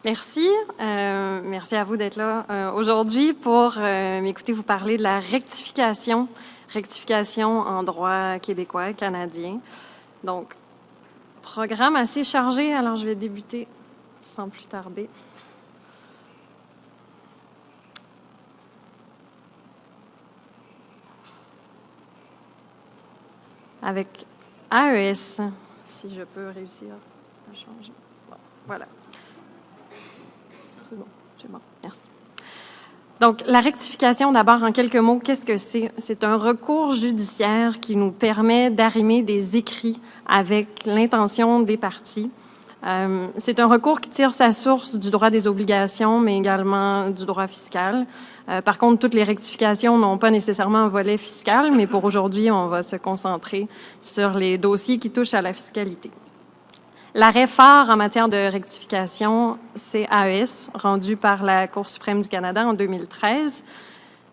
Merci. Merci à vous d'être là aujourd'hui pour m'écouter vous parler de la rectification en droit québécois et canadien. Donc, programme assez chargé, alors je vais débuter sans plus tarder. Avec AES, si je peux réussir à changer. Bon, voilà. C'est bon, merci. Donc, la rectification, d'abord, en quelques mots, qu'est-ce que c'est? C'est un recours judiciaire qui nous permet d'arrimer des écrits avec l'intention des parties. C'est un recours qui tire sa source du droit des obligations, mais également du droit fiscal. Par contre, toutes les rectifications n'ont pas nécessairement un volet fiscal, mais pour aujourd'hui, on va se concentrer sur les dossiers qui touchent à la fiscalité. L'arrêt phare en matière de rectification, c'est AES, rendu par la Cour suprême du Canada en 2013.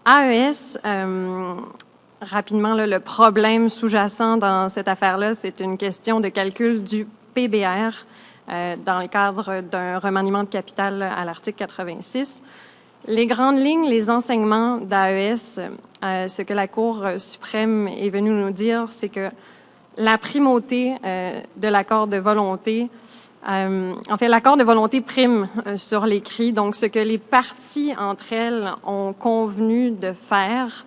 AES, rapidement, là, le problème sous-jacent dans cette affaire-là, c'est une question de calcul du PBR dans le cadre d'un remaniement de capital à l'article 86. Les grandes lignes, les enseignements d'AES, ce que la Cour suprême est venue nous dire, c'est que la primauté de l'accord de volonté, en fait, l'accord de volonté prime sur l'écrit. Donc, ce que les parties entre elles ont convenu de faire,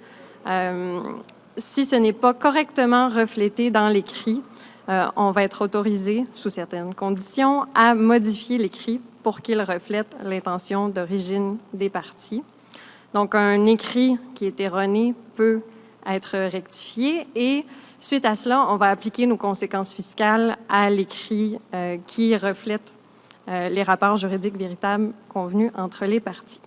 si ce n'est pas correctement reflété dans l'écrit, on va être autorisé, sous certaines conditions, à modifier l'écrit pour qu'il reflète l'intention d'origine des parties. Donc, un écrit qui est erroné peut être rectifié et suite à cela, on va appliquer nos conséquences fiscales à l'écrit qui reflète les rapports juridiques véritables convenus entre les parties.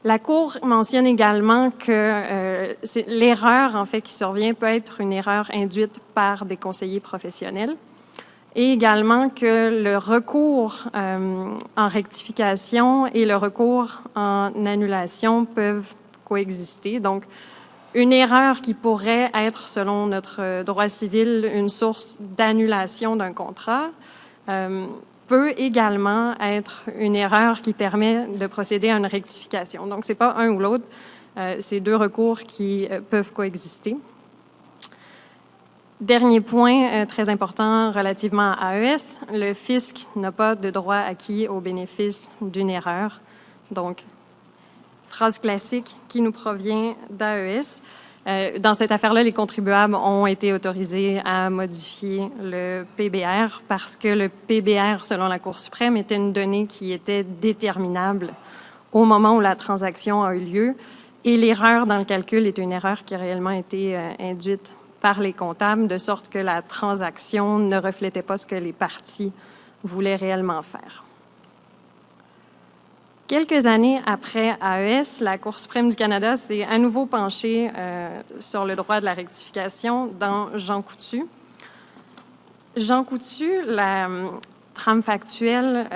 La Cour mentionne également que l'erreur en fait qui survient peut être une erreur induite par des conseillers professionnels et également que le recours en rectification et le recours en annulation peuvent coexister. Donc, une erreur qui pourrait être, selon notre droit civil, une source d'annulation d'un contrat peut également être une erreur qui permet de procéder à une rectification. Donc, ce n'est pas un ou l'autre, c'est deux recours qui peuvent coexister. Dernier point très important relativement à AES, le fisc n'a pas de droit acquis au bénéfice d'une erreur. Donc, phrase classique qui nous provient d'AES. Dans cette affaire-là, les contribuables ont été autorisés à modifier le PBR parce que le PBR, selon la Cour suprême, était une donnée qui était déterminable au moment où la transaction a eu lieu et l'erreur dans le calcul est une erreur qui a réellement été induite par les comptables, de sorte que la transaction ne reflétait pas ce que les parties voulaient réellement faire. Quelques années après AES, la Cour suprême du Canada s'est à nouveau penchée sur le droit de la rectification dans Jean Coutu. Jean Coutu, la trame factuelle,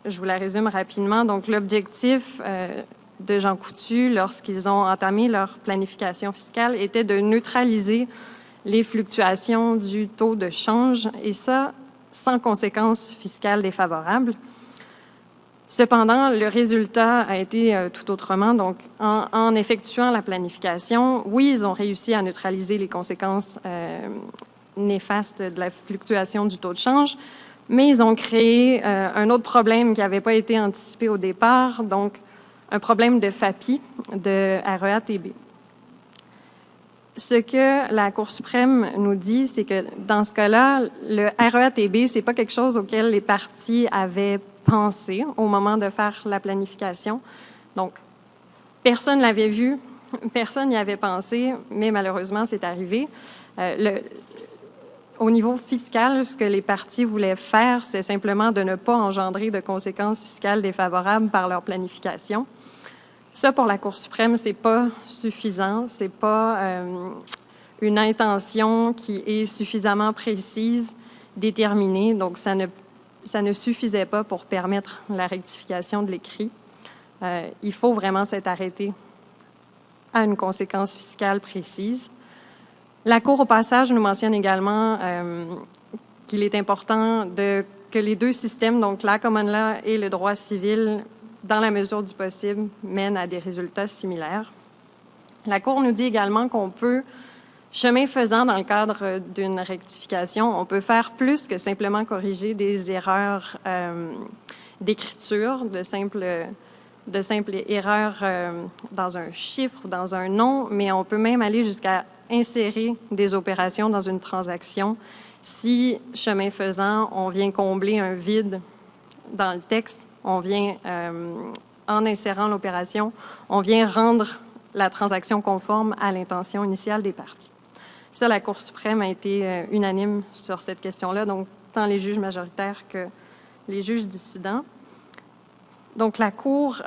je vous la résume rapidement. Donc, l'objectif de Jean Coutu, lorsqu'ils ont entamé leur planification fiscale, était de neutraliser les fluctuations du taux de change, et ça, sans conséquences fiscales défavorables. Cependant, le résultat a été tout autrement. Donc, en effectuant la planification, oui, ils ont réussi à neutraliser les conséquences néfastes de la fluctuation du taux de change, mais ils ont créé un autre problème qui n'avait pas été anticipé au départ, donc un problème de FAPI, de REA-TB. Ce que la Cour suprême nous dit, c'est que dans ce cas-là, le REA-TB, ce n'est pas quelque chose auquel les parties avaient pensé au moment de faire la planification. Donc, personne ne l'avait vu, personne n'y avait pensé, mais malheureusement, c'est arrivé. Au niveau fiscal, ce que les parties voulaient faire, c'est simplement de ne pas engendrer de conséquences fiscales défavorables par leur planification. Ça, pour la Cour suprême, c'est pas suffisant, c'est pas une intention qui est suffisamment précise, déterminée, donc ça ne suffisait pas pour permettre la rectification de l'écrit. Il faut vraiment s'être arrêté à une conséquence fiscale précise. La Cour, au passage, nous mentionne également qu'il est important de que les deux systèmes, donc la common law et le droit civil, dans la mesure du possible, mènent à des résultats similaires. La Cour nous dit également qu'on peut, chemin faisant dans le cadre d'une rectification, on peut faire plus que simplement corriger des erreurs d'écriture, de simples erreurs dans un chiffre, dans un nom, mais on peut même aller jusqu'à insérer des opérations dans une transaction si, chemin faisant, on vient combler un vide dans le texte, on vient, en insérant l'opération, on vient rendre la transaction conforme à l'intention initiale des parties. Ça, la Cour suprême a été unanime sur cette question-là, donc tant les juges majoritaires que les juges dissidents. Donc, la Cour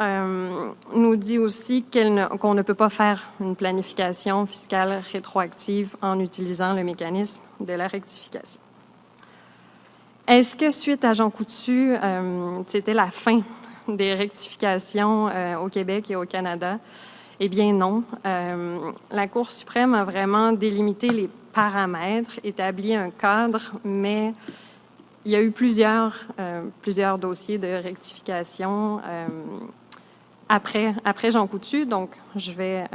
nous dit aussi qu'on ne peut pas faire une planification fiscale rétroactive en utilisant le mécanisme de la rectification. Est-ce que, suite à Jean Coutu, c'était la fin des rectifications au Québec et au Canada? Eh bien non. La Cour suprême a vraiment délimité les paramètres, établi un cadre, mais il y a eu plusieurs dossiers de rectification après Jean Coutu, donc je vais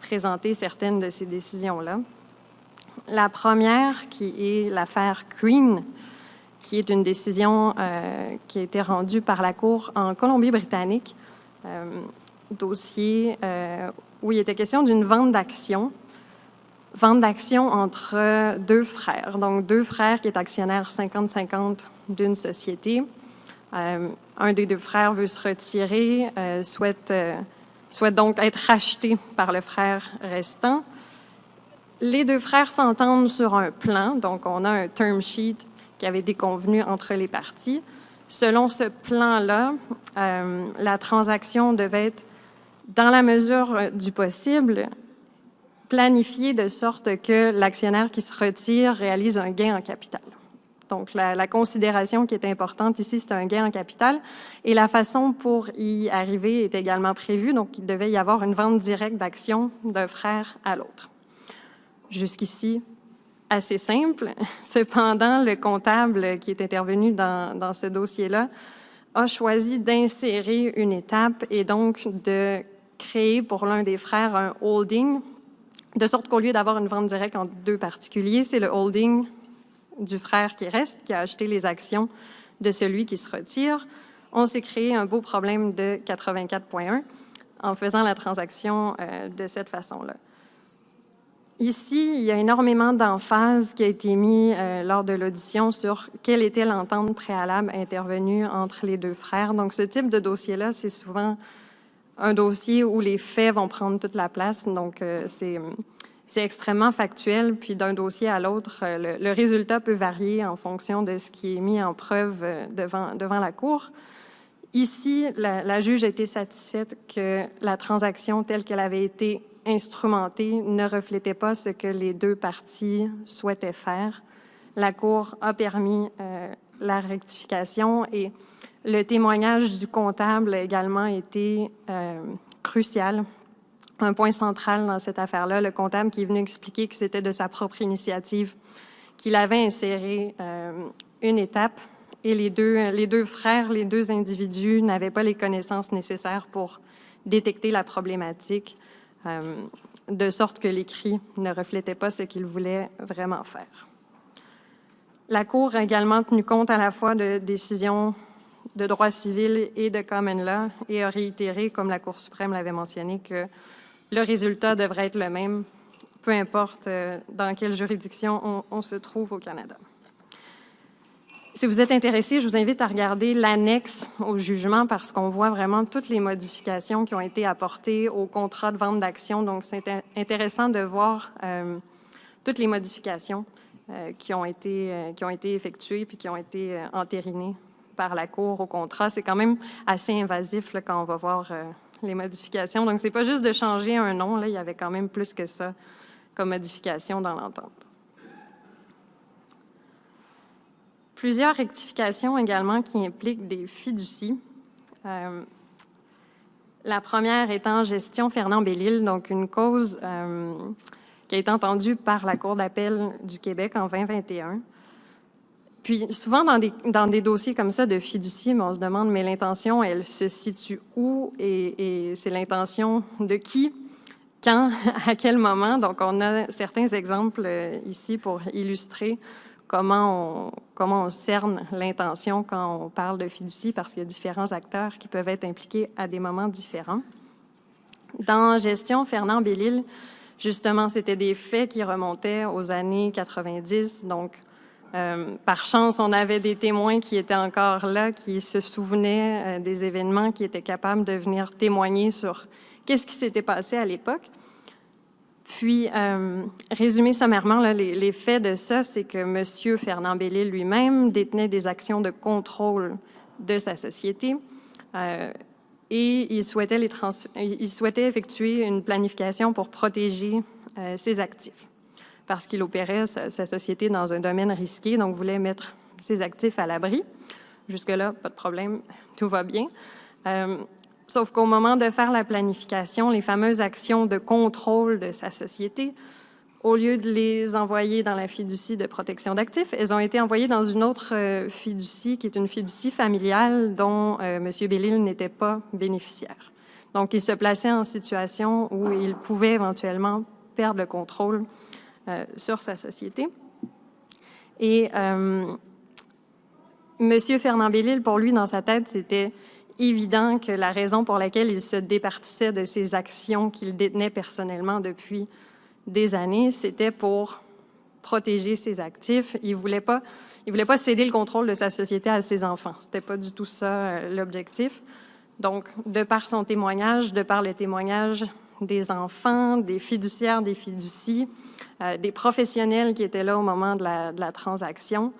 présenter certaines de ces décisions-là. La première, qui est l'affaire Crean, qui est une décision qui a été rendue par la Cour en Colombie-Britannique, dossier où il était question d'une vente d'actions entre deux frères. Donc, deux frères qui est actionnaire 50-50 d'une société. Un des deux frères veut se retirer, souhaite donc être racheté par le frère restant. Les deux frères s'entendent sur un plan, donc on a un term sheet qui avait été convenu entre les parties. Selon ce plan-là, la transaction devait être, dans la mesure du possible, planifiée de sorte que l'actionnaire qui se retire réalise un gain en capital. Donc, la considération qui est importante ici, c'est un gain en capital. Et la façon pour y arriver est également prévue. Donc, il devait y avoir une vente directe d'actions d'un frère à l'autre. Jusqu'ici, assez simple. Cependant, le comptable qui est intervenu dans ce dossier-là a choisi d'insérer une étape et donc de créer pour l'un des frères un holding, de sorte qu'au lieu d'avoir une vente directe entre deux particuliers, c'est le holding du frère qui reste, qui a acheté les actions de celui qui se retire. On s'est créé un beau problème de 84.1 en faisant la transaction de cette façon-là. Ici, il y a énormément d'emphase qui a été mise lors de l'audition sur quelle était l'entente préalable intervenue entre les deux frères. Donc, ce type de dossier-là, c'est souvent un dossier où les faits vont prendre toute la place. Donc, c'est extrêmement factuel. Puis, d'un dossier à l'autre, le résultat peut varier en fonction de ce qui est mis en preuve devant la Cour. Ici, la juge a été satisfaite que la transaction telle qu'elle avait été instrumentée ne reflétait pas ce que les deux parties souhaitaient faire. La Cour a permis la rectification et le témoignage du comptable a également été crucial. Un point central dans cette affaire-là, le comptable qui est venu expliquer que c'était de sa propre initiative qu'il avait inséré une étape et les deux frères, les deux individus n'avaient pas les connaissances nécessaires pour détecter la problématique, de sorte que l'écrit ne reflétait pas ce qu'ils voulaient vraiment faire. La Cour a également tenu compte à la fois de décisions de droit civil et de common law et a réitéré, comme la Cour suprême l'avait mentionné, que le résultat devrait être le même, peu importe dans quelle juridiction on se trouve au Canada. Si vous êtes intéressé, je vous invite à regarder l'annexe au jugement parce qu'on voit vraiment toutes les modifications qui ont été apportées au contrat de vente d'actions. Donc, c'est intéressant de voir toutes les modifications qui ont été effectuées puis qui ont été entérinées par la Cour au contrat. C'est quand même assez invasif là, quand on va voir les modifications. Donc, c'est pas juste de changer un nom. Là, il y avait quand même plus que ça comme modification dans l'entente. Plusieurs rectifications également qui impliquent des fiducies. La première étant gestion Fernand-Bellil, donc une cause qui a été entendue par la Cour d'appel du Québec en 2021. Puis souvent, dans des dossiers comme ça de fiducie, on se demande, mais l'intention, elle se situe où et c'est l'intention de qui, quand, à quel moment? Donc, on a certains exemples ici pour illustrer comment on cerne l'intention quand on parle de fiducie, parce qu'il y a différents acteurs qui peuvent être impliqués à des moments différents. Dans Gestion, Fernand Bellil, justement, c'était des faits qui remontaient aux années 90, donc par chance, on avait des témoins qui étaient encore là, qui se souvenaient des événements, qui étaient capables de venir témoigner sur qu'est-ce qui s'était passé à l'époque. Puis, résumé sommairement, là, les faits de ça, c'est que M. Fernand Bellil lui-même détenait des actions de contrôle de sa société et il souhaitait effectuer une planification pour protéger ses actifs, parce qu'il opérait sa société dans un domaine risqué, donc voulait mettre ses actifs à l'abri. Jusque-là, pas de problème, tout va bien. Sauf qu'au moment de faire la planification, les fameuses actions de contrôle de sa société, au lieu de les envoyer dans la fiducie de protection d'actifs, elles ont été envoyées dans une autre fiducie, qui est une fiducie familiale dont M. Bellil n'était pas bénéficiaire. Donc, il se plaçait en situation où il pouvait éventuellement perdre le contrôle sur sa société. Et M. Fernand Bellil, pour lui, dans sa tête, c'était évident que la raison pour laquelle il se départissait de ses actions qu'il détenait personnellement depuis des années, c'était pour protéger ses actifs. Il voulait pas céder le contrôle de sa société à ses enfants. C'était pas du tout ça l'objectif. Donc, de par son témoignage, de par le témoignage des enfants, des fiduciaires, des fiducies, des professionnels qui étaient là au moment de la transaction,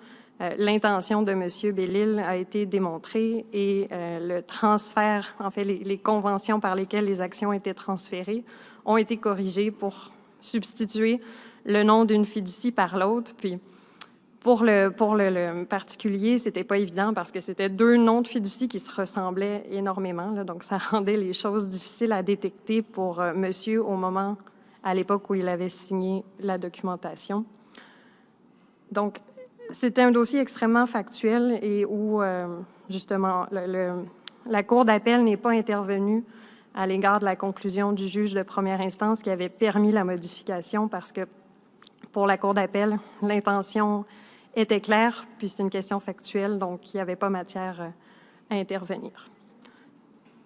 l'intention de M. Bellil a été démontrée et le transfert, en fait, les conventions par lesquelles les actions étaient transférées ont été corrigées pour substituer le nom d'une fiducie par l'autre. Puis, pour le particulier, c'était pas évident parce que c'était deux noms de fiducie qui se ressemblaient énormément, là, donc ça rendait les choses difficiles à détecter pour monsieur au moment, à l'époque où il avait signé la documentation. Donc, c'était un dossier extrêmement factuel et où, justement, la Cour d'appel n'est pas intervenue à l'égard de la conclusion du juge de première instance qui avait permis la modification parce que, pour la Cour d'appel, l'intention était claire, puis c'est une question factuelle, donc il n'y avait pas matière à intervenir.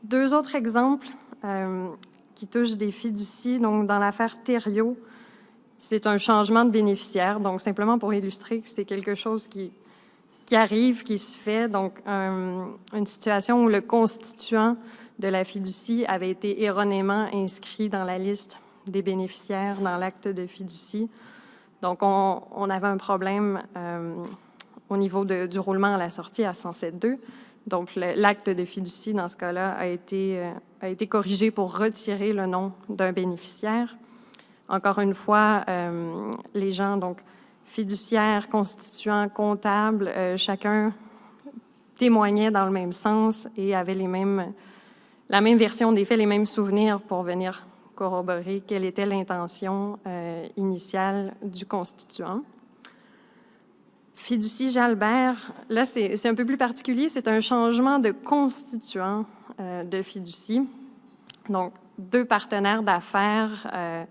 Deux autres exemples qui touchent des fiducies. Donc, dans l'affaire Thériault, c'est un changement de bénéficiaire, donc simplement pour illustrer que c'est quelque chose qui arrive, qui se fait. Donc, une situation où le constituant de la fiducie avait été erronément inscrit dans la liste des bénéficiaires dans l'acte de fiducie. Donc, on avait un problème au niveau du roulement à la sortie à 107.2. Donc, l'acte de fiducie, dans ce cas-là, a été corrigé pour retirer le nom d'un bénéficiaire. Encore une fois, les gens, donc, fiduciaires, constituants, comptables, chacun témoignait dans le même sens et avait la même version des faits, les mêmes souvenirs pour venir corroborer quelle était l'intention initiale du constituant. Fiducie Jalbert, là, c'est un peu plus particulier, c'est un changement de constituant de fiducie. Donc, deux partenaires d'affaires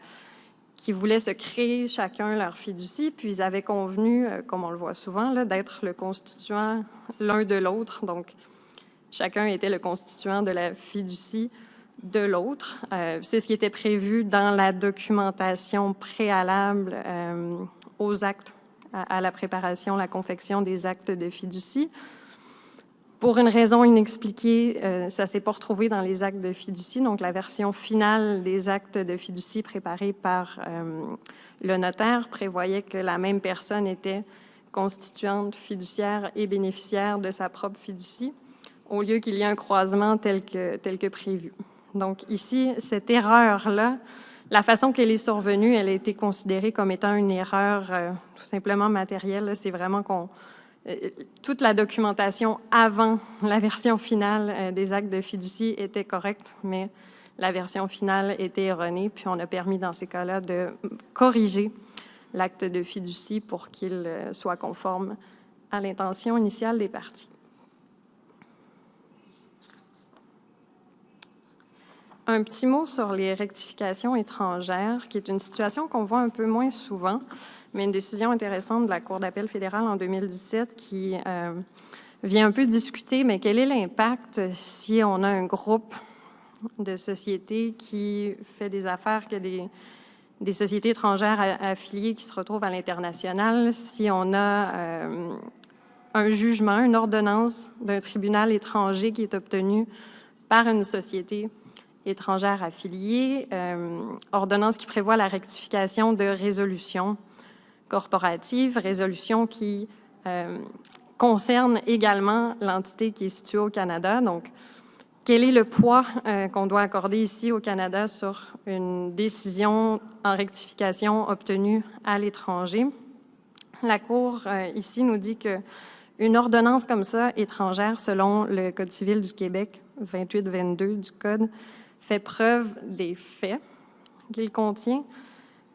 qui voulaient se créer chacun leur fiducie, puis ils avaient convenu, comme on le voit souvent, là, d'être le constituant l'un de l'autre. Donc, chacun était le constituant de la fiducie de l'autre. C'est ce qui était prévu dans la documentation préalable aux actes, à la préparation, la confection des actes de fiducie. Pour une raison inexpliquée, ça ne s'est pas retrouvé dans les actes de fiducie, donc la version finale des actes de fiducie préparés par le notaire prévoyait que la même personne était constituante, fiduciaire et bénéficiaire de sa propre fiducie, au lieu qu'il y ait un croisement tel que prévu. Donc ici, cette erreur-là, la façon qu'elle est survenue, elle a été considérée comme étant une erreur tout simplement matérielle. C'est vraiment toute la documentation avant la version finale des actes de fiducie était correcte, mais la version finale était erronée, puis on a permis dans ces cas-là de corriger l'acte de fiducie pour qu'il soit conforme à l'intention initiale des parties. Un petit mot sur les rectifications étrangères, qui est une situation qu'on voit un peu moins souvent, mais une décision intéressante de la Cour d'appel fédérale en 2017 qui vient un peu discuter, mais quel est l'impact si on a un groupe de sociétés qui fait des affaires que des sociétés étrangères affiliées qui se retrouvent à l'international, si on a un jugement, une ordonnance d'un tribunal étranger qui est obtenu par une société étrangère affiliée, ordonnance qui prévoit la rectification de résolutions corporatives, résolutions qui concernent également l'entité qui est située au Canada. Donc, quel est le poids qu'on doit accorder ici au Canada sur une décision en rectification obtenue à l'étranger? La Cour, ici, nous dit qu'une ordonnance comme ça, étrangère, selon le Code civil du Québec, 2822 du Code, fait preuve des faits qu'il contient,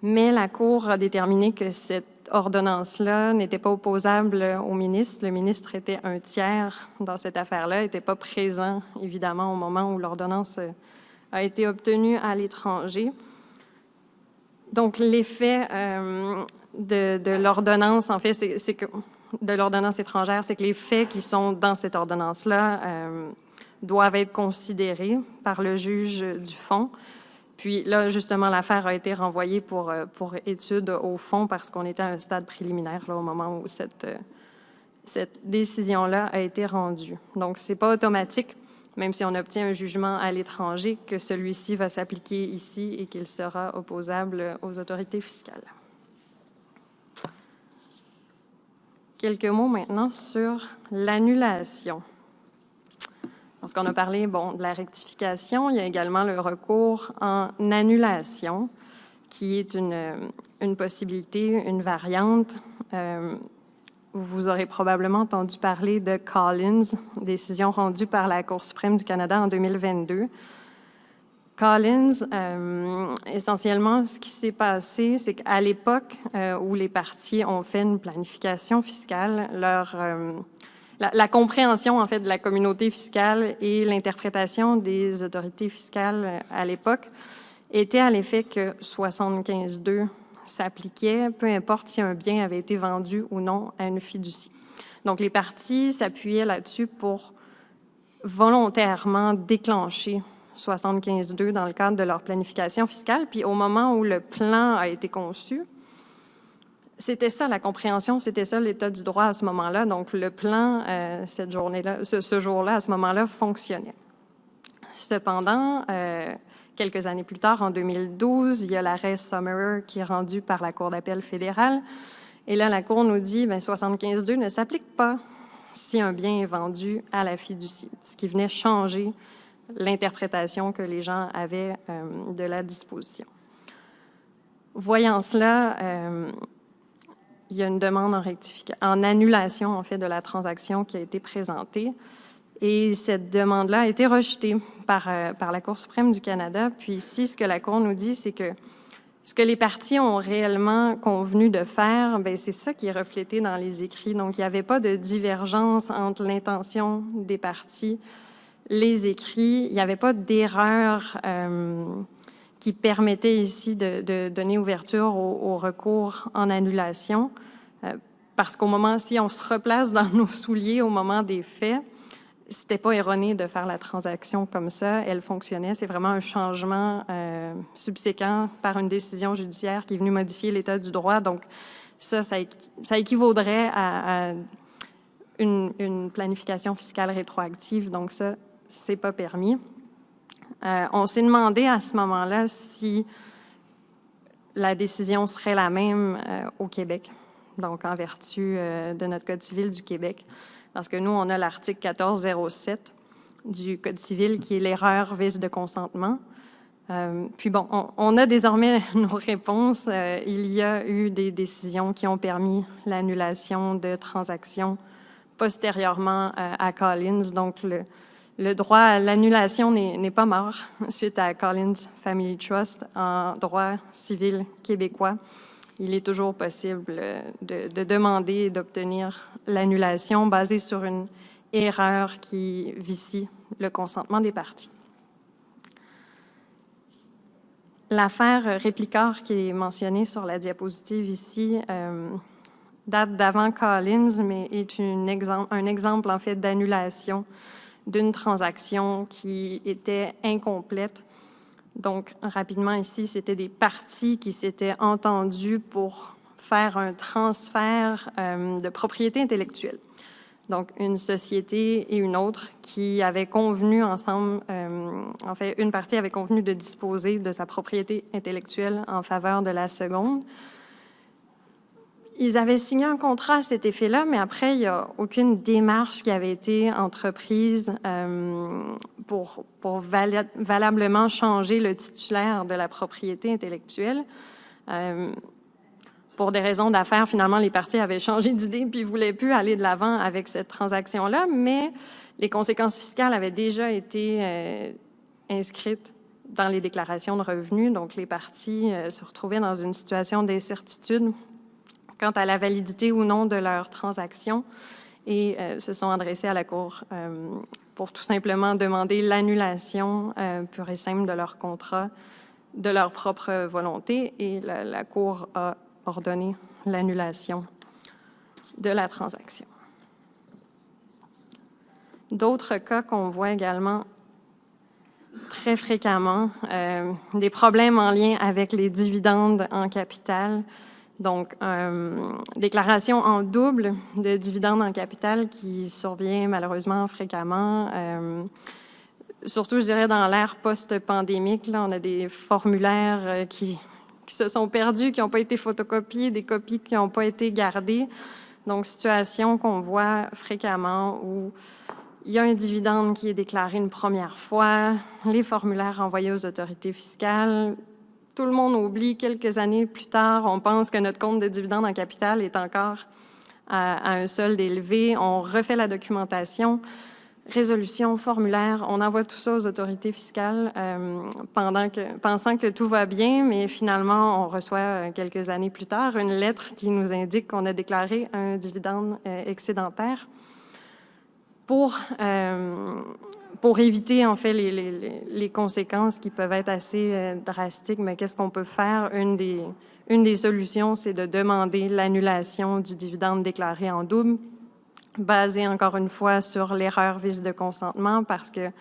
mais la Cour a déterminé que cette ordonnance-là n'était pas opposable au ministre. Le ministre était un tiers dans cette affaire-là, n'était pas présent, évidemment, au moment où l'ordonnance a été obtenue à l'étranger. Donc, l'effet de l'ordonnance, en fait, c'est que de l'ordonnance étrangère, c'est que les faits qui sont dans cette ordonnance-là doivent être considérés par le juge du fond. Puis là, justement, l'affaire a été renvoyée pour étude au fond parce qu'on était à un stade préliminaire là, au moment où cette décision-là a été rendue. Donc, ce n'est pas automatique, même si on obtient un jugement à l'étranger, que celui-ci va s'appliquer ici et qu'il sera opposable aux autorités fiscales. Quelques mots maintenant sur l'annulation. Parce qu'on a parlé de la rectification, il y a également le recours en annulation, qui est une possibilité, une variante. Vous aurez probablement entendu parler de Collins, décision rendue par la Cour suprême du Canada en 2022. Collins, essentiellement, ce qui s'est passé, c'est qu'à l'époque où les parties ont fait une planification fiscale, la compréhension, en fait, de la communauté fiscale et l'interprétation des autorités fiscales à l'époque était à l'effet que 75.2 s'appliquait, peu importe si un bien avait été vendu ou non à une fiducie. Donc, les parties s'appuyaient là-dessus pour volontairement déclencher 75.2 dans le cadre de leur planification fiscale. Puis, au moment où le plan a été conçu, c'était ça la compréhension, c'était ça l'état du droit à ce moment-là. Donc, le plan, cette journée-là, ce jour-là, à ce moment-là, fonctionnait. Cependant, quelques années plus tard, en 2012, il y a l'arrêt Summerer qui est rendu par la Cour d'appel fédérale. Et là, la Cour nous dit 75.2 ne s'applique pas si un bien est vendu à la fiducie, ce qui venait changer l'interprétation que les gens avaient de la disposition. Voyant cela, il y a une demande en annulation, en fait, de la transaction qui a été présentée. Et cette demande-là a été rejetée par la Cour suprême du Canada. Puis ici, ce que la Cour nous dit, c'est que ce que les parties ont réellement convenu de faire, c'est ça qui est reflété dans les écrits. Donc, il n'y avait pas de divergence entre l'intention des parties, les écrits. Il n'y avait pas d'erreur qui permettait ici de donner ouverture au recours en annulation. Parce qu'au moment, si on se replace dans nos souliers au moment des faits, c'était pas erroné de faire la transaction comme ça. Elle fonctionnait. C'est vraiment un changement subséquent par une décision judiciaire qui est venue modifier l'état du droit. Donc, ça équivaudrait à une planification fiscale rétroactive. Donc, ça, c'est pas permis. On s'est demandé à ce moment-là si la décision serait la même au Québec, donc en vertu de notre Code civil du Québec. Parce que nous, on a l'article 1407 du Code civil qui est l'erreur vice de consentement. Puis bon, on a désormais nos réponses. Il y a eu des décisions qui ont permis l'annulation de transactions postérieurement à Collins. Donc, le droit à l'annulation n'est pas mort suite à Collins Family Trust en droit civil québécois. il est toujours possible de demander et d'obtenir l'annulation basée sur une erreur qui vicie le consentement des parties. L'affaire Réplicard qui est mentionnée sur la diapositive ici date d'avant Collins, mais est un exemple en fait d'annulation d'une transaction qui était incomplète. Donc, rapidement ici, c'était des parties qui s'étaient entendues pour faire un transfert de propriété intellectuelle. Donc, une société et une autre qui avaient convenu ensemble, en fait, une partie avait convenu de disposer de sa propriété intellectuelle en faveur de la seconde. Ils avaient signé un contrat à cet effet-là, mais après, il n'y a aucune démarche qui avait été entreprise pour valablement changer le titulaire de la propriété intellectuelle. Pour des raisons d'affaires, finalement, les parties avaient changé d'idée puis ne voulaient plus aller de l'avant avec cette transaction-là, mais les conséquences fiscales avaient déjà été inscrites dans les déclarations de revenus, donc les parties se retrouvaient dans une situation d'incertitude quant à la validité ou non de leur transaction et se sont adressés à la Cour pour tout simplement demander l'annulation pure et simple de leur contrat de leur propre volonté et la Cour a ordonné l'annulation de la transaction. D'autres cas qu'on voit également très fréquemment, des problèmes en lien avec les dividendes en capital. Donc, déclaration en double de dividendes en capital qui survient malheureusement fréquemment. Surtout, je dirais, dans l'ère post-pandémique, là, on a des formulaires qui se sont perdus, qui n'ont pas été photocopiés, des copies qui n'ont pas été gardées. Donc, situation qu'on voit fréquemment où il y a un dividende qui est déclaré une première fois, les formulaires envoyés aux autorités fiscales, tout le monde oublie quelques années plus tard, on pense que notre compte de dividende en capital est encore à un solde élevé, on refait la documentation, résolution, formulaire, on envoie tout ça aux autorités fiscales pensant que tout va bien, mais finalement, on reçoit quelques années plus tard une lettre qui nous indique qu'on a déclaré un dividende excédentaire. Pour éviter, en fait, les conséquences qui peuvent être assez drastiques, mais qu'est-ce qu'on peut faire? Une des solutions, c'est de demander l'annulation du dividende déclaré en double, basé encore une fois sur l'erreur vice de consentement, parce que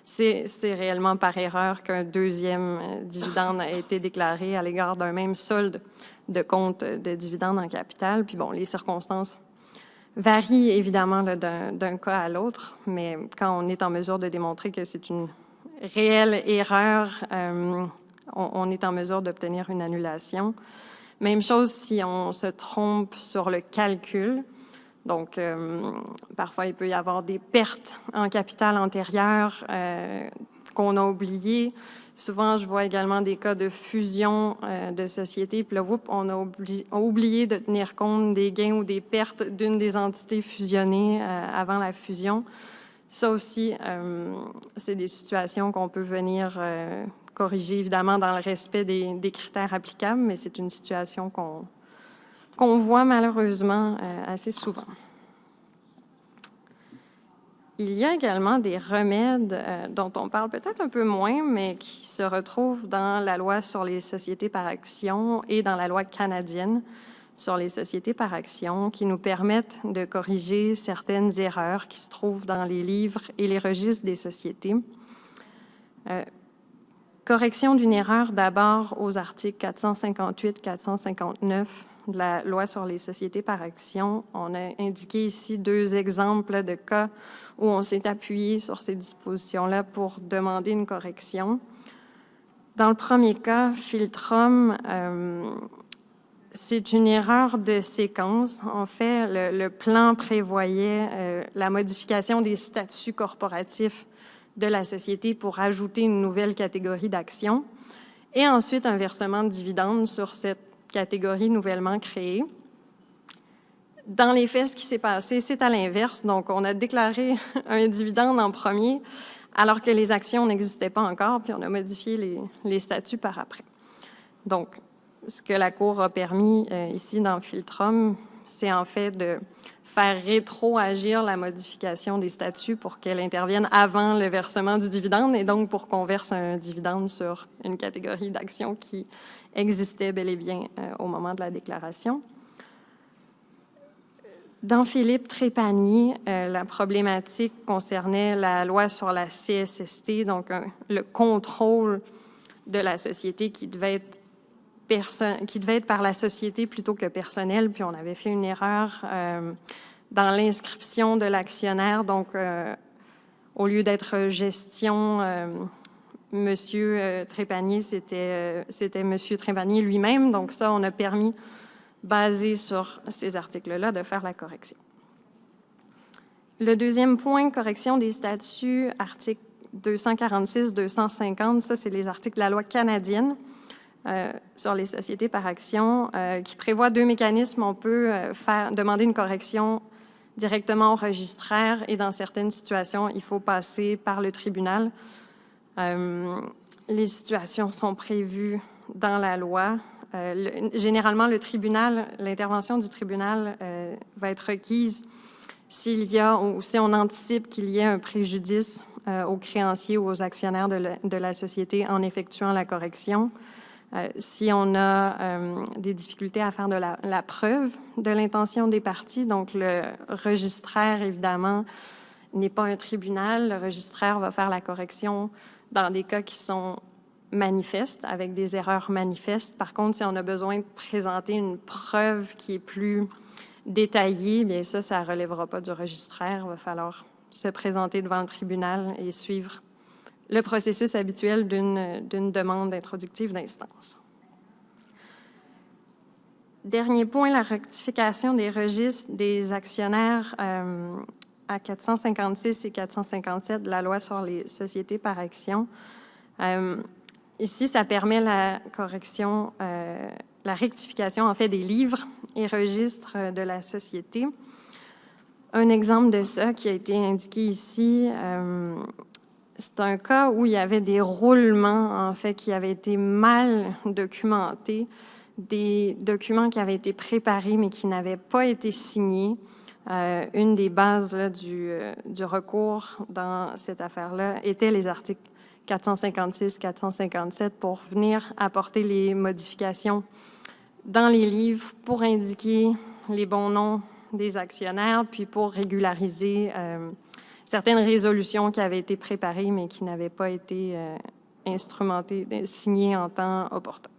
c'est réellement par erreur qu'un deuxième dividende a été déclaré à l'égard d'un même solde de compte de dividende en capital. Puis bon, les circonstances varie évidemment d'un cas à l'autre, mais quand on est en mesure de démontrer que c'est une réelle erreur, on est en mesure d'obtenir une annulation. Même chose si on se trompe sur le calcul. Donc, parfois, il peut y avoir des pertes en capital antérieur qu'on a oubliées. Souvent, je vois également des cas de fusion de sociétés. Puis là, on a oublié de tenir compte des gains ou des pertes d'une des entités fusionnées avant la fusion. Ça aussi, c'est des situations qu'on peut venir corriger, évidemment, dans le respect des critères applicables, mais c'est une situation qu'on voit malheureusement assez souvent. Il y a également des remèdes dont on parle peut-être un peu moins, mais qui se retrouvent dans la loi sur les sociétés par actions et dans la loi canadienne sur les sociétés par actions, qui nous permettent de corriger certaines erreurs qui se trouvent dans les livres et les registres des sociétés. Correction d'une erreur d'abord aux articles 458, 459 de la loi sur les sociétés par actions. On a indiqué ici 2 exemples de cas où on s'est appuyé sur ces dispositions-là pour demander une correction. Dans le premier cas, Filtrum, c'est une erreur de séquence. En fait, le plan prévoyait la modification des statuts corporatifs de la société pour ajouter une nouvelle catégorie d'actions et ensuite un versement de dividendes sur cette catégorie nouvellement créée. Dans les faits, ce qui s'est passé, c'est à l'inverse. Donc, on a déclaré un dividende en premier alors que les actions n'existaient pas encore, puis on a modifié les statuts par après. Donc, ce que la Cour a permis ici dans Filtrum, c'est en fait de faire rétroagir la modification des statuts pour qu'elle intervienne avant le versement du dividende et donc pour qu'on verse un dividende sur une catégorie d'actions qui existait bel et bien au moment de la déclaration. Dans Philippe Trépanier, la problématique concernait la loi sur la CSST, donc le contrôle de la société qui devait être par la société plutôt que personnel, puis on avait fait une erreur dans l'inscription de l'actionnaire, donc au lieu d'être gestion, Monsieur Trépanier, c'était Monsieur Trépanier lui-même, donc ça, on a permis, basé sur ces articles-là, de faire la correction. Le deuxième point, correction des statuts, articles 246, 250, ça, c'est les articles de la loi canadienne sur les sociétés par action, qui prévoit 2 mécanismes. On peut demander une correction directement au registraire et dans certaines situations, il faut passer par le tribunal. Les situations sont prévues dans la loi. Généralement, l'intervention du tribunal va être requise s'il y a ou si on anticipe qu'il y ait un préjudice aux créanciers ou aux actionnaires de la société en effectuant la correction. Si on a des difficultés à faire de la preuve de l'intention des parties, donc le registraire, évidemment, n'est pas un tribunal. Le registraire va faire la correction dans des cas qui sont manifestes, avec des erreurs manifestes. Par contre, si on a besoin de présenter une preuve qui est plus détaillée, bien ça ne relèvera pas du registraire. Il va falloir se présenter devant le tribunal et suivre le processus habituel d'une demande introductive d'instance. Dernier point, la rectification des registres des actionnaires à 456 et 457 de la loi sur les sociétés par action. Ici, ça permet la correction, la rectification en fait des livres et registres de la société. Un exemple de ça qui a été indiqué ici, c'est un cas où il y avait des roulements, en fait, qui avaient été mal documentés, des documents qui avaient été préparés mais qui n'avaient pas été signés. Une des bases là, du recours dans cette affaire-là était les articles 456, 457 pour venir apporter les modifications dans les livres pour indiquer les bons noms des actionnaires, puis pour régulariser certaines résolutions qui avaient été préparées, mais qui n'avaient pas été instrumentées, signées en temps opportun.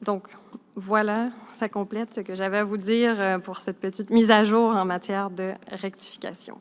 Donc, voilà, ça complète ce que j'avais à vous dire pour cette petite mise à jour en matière de rectification.